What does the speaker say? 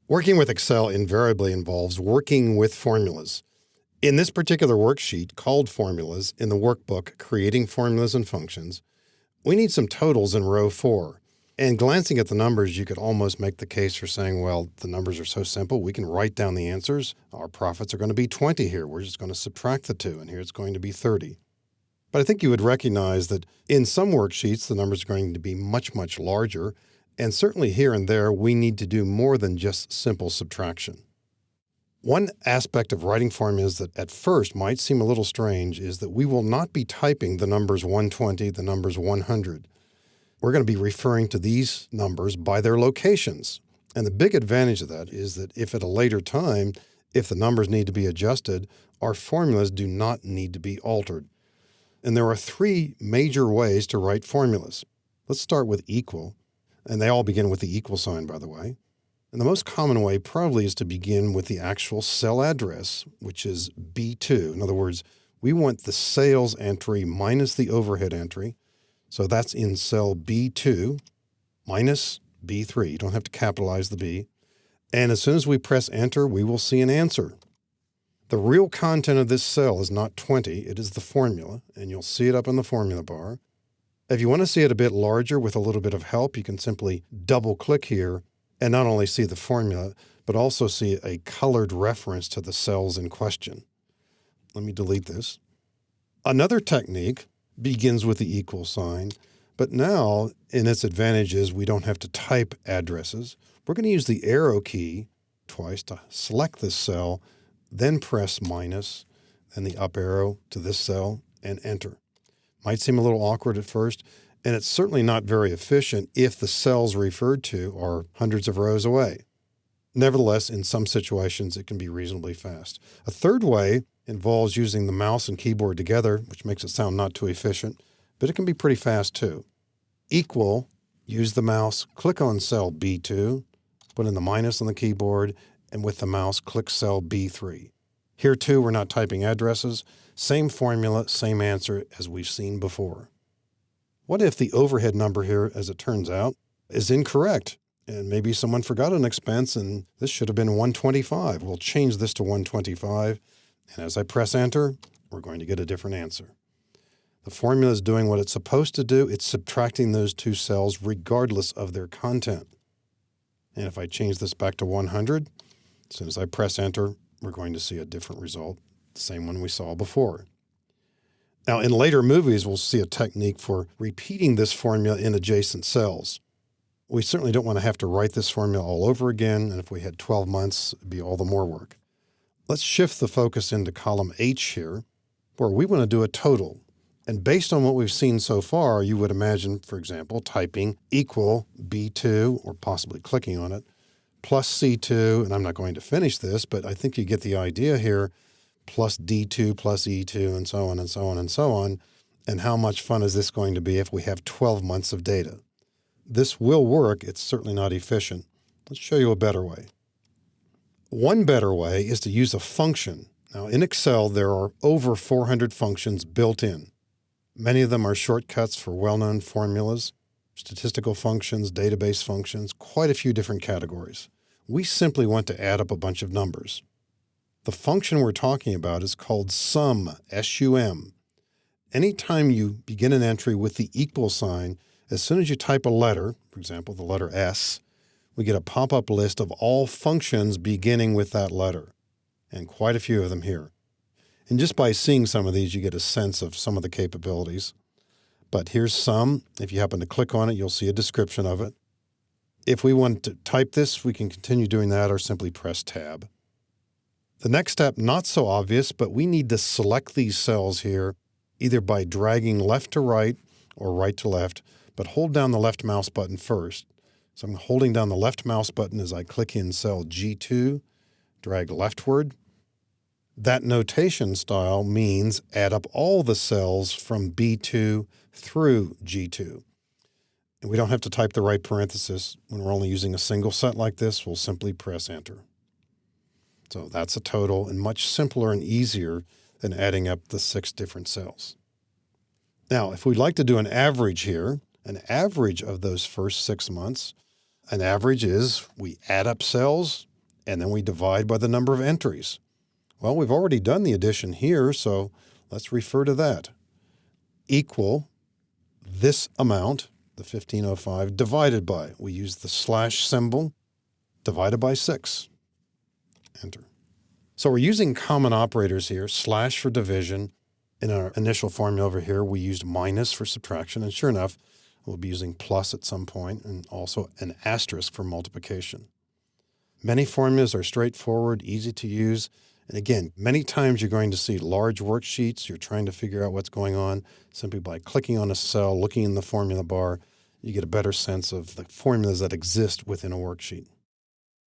Working with Excel invariably involves working with formulas. In this particular worksheet called Formulas in the workbook Creating Formulas and Functions, we need some totals in row 4. And glancing at the numbers, you could almost make the case for saying, well, the numbers are so simple, we can write down the answers. Our profits are going to be 20 here. We're just going to subtract the 2, and here it's going to be 30. But I think you would recognize that in some worksheets, the numbers are going to be much, much larger. And certainly here and there, we need to do more than just simple subtraction. One aspect of writing formulas that at first might seem a little strange is that we will not be typing the numbers 120, the numbers 100. We're going to be referring to these numbers by their locations. And the big advantage of that is that if at a later time, if the numbers need to be adjusted, our formulas do not need to be altered. And there are 3 major ways to write formulas. Let's start with equal, and they all begin with the equal sign, by the way. And the most common way probably is to begin with the actual cell address, which is B2. In other words, we want the sales entry minus the overhead entry. So that's in cell B2 minus B3. You don't have to capitalize the B. And as soon as we press enter, we will see an answer. The real content of this cell is not 20, it is the formula, and you'll see it up in the formula bar. If you want to see it a bit larger with a little bit of help, you can simply double-click here and not only see the formula, but also see a colored reference to the cells in question. Let me delete this. Another technique begins with the equal sign, but now in its advantages, we don't have to type addresses. We're going to use the arrow key twice to select this cell, then press minus, then the up arrow to this cell, and enter. Might seem a little awkward at first, and it's certainly not very efficient if the cells referred to are hundreds of rows away. Nevertheless, in some situations, it can be reasonably fast. A third way involves using the mouse and keyboard together, which makes it sound not too efficient, but it can be pretty fast too. Equal, use the mouse, click on cell B2, put in the minus on the keyboard, and with the mouse, click cell B3. Here too, we're not typing addresses. Same formula, same answer as we've seen before. What if the overhead number here, as it turns out, is incorrect? And maybe someone forgot an expense and this should have been 125. We'll change this to 125. And as I press enter, we're going to get a different answer. The formula is doing what it's supposed to do. It's subtracting those 2 cells regardless of their content. And if I change this back to 100, as soon as I press enter, we're going to see a different result, the same one we saw before. Now, in later movies, we'll see a technique for repeating this formula in adjacent cells. We certainly don't want to have to write this formula all over again, and if we had 12 months, it'd be all the more work. Let's shift the focus into column H here, where we want to do a total. And based on what we've seen so far, you would imagine, for example, typing equal B2, or possibly clicking on it, plus C2, and I'm not going to finish this, but I think you get the idea here, plus D2 plus E2, and so on and so on and so on. And how much fun is this going to be if we have 12 months of data? This will work. It's certainly not efficient. Let's show you a better way. One better way is to use a function. Now, in Excel, there are over 400 functions built in. Many of them are shortcuts for well-known formulas, statistical functions, database functions, quite a few different categories. We simply want to add up a bunch of numbers. The function we're talking about is called sum, S-U-M. Anytime you begin an entry with the equal sign, as soon as you type a letter, for example, the letter S, we get a pop-up list of all functions beginning with that letter, and quite a few of them here. And just by seeing some of these, you get a sense of some of the capabilities. But here's sum. If you happen to click on it, you'll see a description of it. If we want to type this, we can continue doing that or simply press tab. The next step, not so obvious, but we need to select these cells here, either by dragging left to right or right to left, but hold down the left mouse button first. So I'm holding down the left mouse button as I click in cell G2, drag leftward. That notation style means add up all the cells from B2 through G2. And we don't have to type the right parenthesis. When we're only using a single set like this, we'll simply press enter. So that's a total, and much simpler and easier than adding up the 6 different cells. Now, if we'd like to do an average here, an average of those first 6 months, an average is we add up cells, and then we divide by the number of entries. Well, we've already done the addition here, so let's refer to that. Equal this amount, the 1505, divided by, we use the slash symbol, divided by 6. Enter. So we're using common operators here, slash for division. In our initial formula over here, we used minus for subtraction, and sure enough, we'll be using plus at some point, and also an asterisk for multiplication. Many formulas are straightforward, easy to use. And again, many times you're going to see large worksheets. You're trying to figure out what's going on. Simply by clicking on a cell, looking in the formula bar, you get a better sense of the formulas that exist within a worksheet.